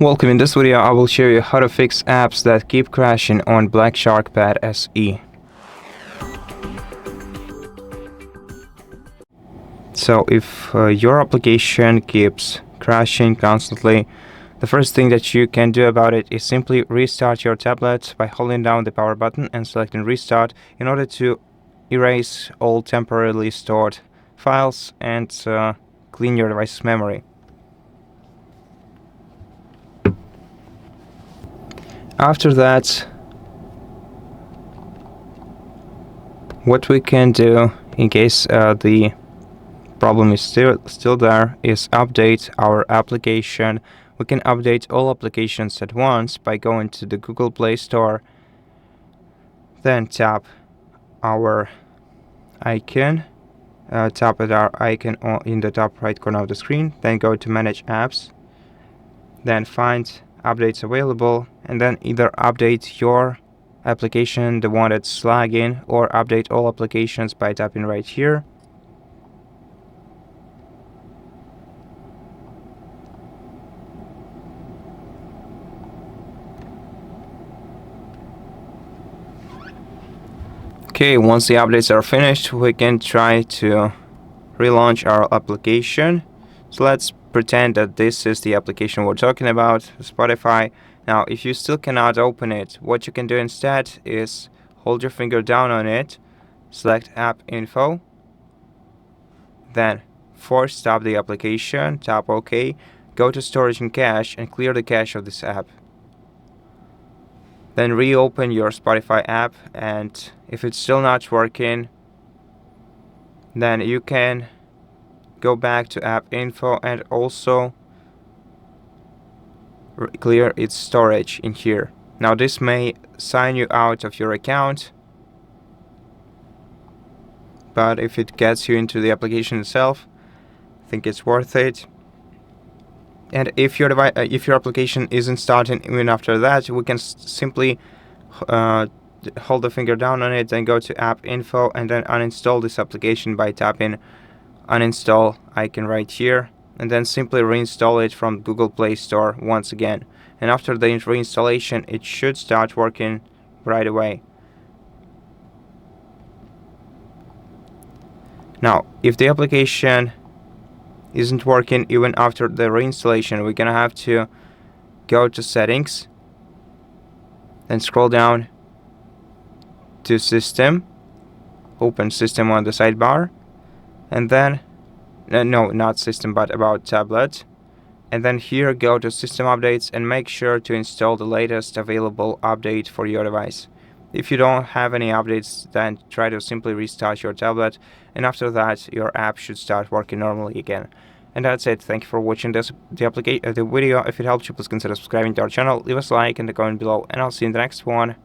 Welcome. In this video, I will show you how to fix apps that keep crashing on Black Shark Pad SE. So if your application keeps crashing constantly, the first thing that you can do about it is simply restart your tablet by holding down the power button and selecting restart in order to erase all temporarily stored files and clean your device's memory. After that, what we can do in case the problem is still there is update our application. We can update all applications at once by going to the Google Play Store, then tap our icon, tap at our icon in the top right corner of the screen, then go to Manage Apps, then find updates available, and then either update your application, the one that's lagging, or update all applications by tapping right here. Okay, once the updates are finished, we can try to relaunch our application. So let's pretend that this is the application we're talking about, Spotify. Now, if you still cannot open it, what you can do instead is hold your finger down on it, select App Info, then force stop the application, tap OK, go to Storage and Cache, and clear the cache of this app. Then reopen your Spotify app, and if it's still not working, then you can go back to App Info and also clear its storage in here. Now this may sign you out of your account, but if it gets you into the application itself, I think it's worth it. And if your application isn't starting even after that, we can simply hold the finger down on it and go to App Info and then uninstall this application by tapping uninstall icon right here, and then simply reinstall it from Google Play Store once again. And after the reinstallation, it should start working right away. Now, if the application isn't working even after the reinstallation, we're gonna have to go to Settings, then scroll down to System, open System on the sidebar, and then no, not System, but About Tablet, and then here go to System Updates and make sure to install the latest available update for your device. If you don't have any updates, then try to simply restart your tablet, and after that your app should start working normally again. And that's it. Thank you for watching the video. If it helped you, please consider subscribing to our channel, leave us a like in the comment below, and I'll see you in the next one.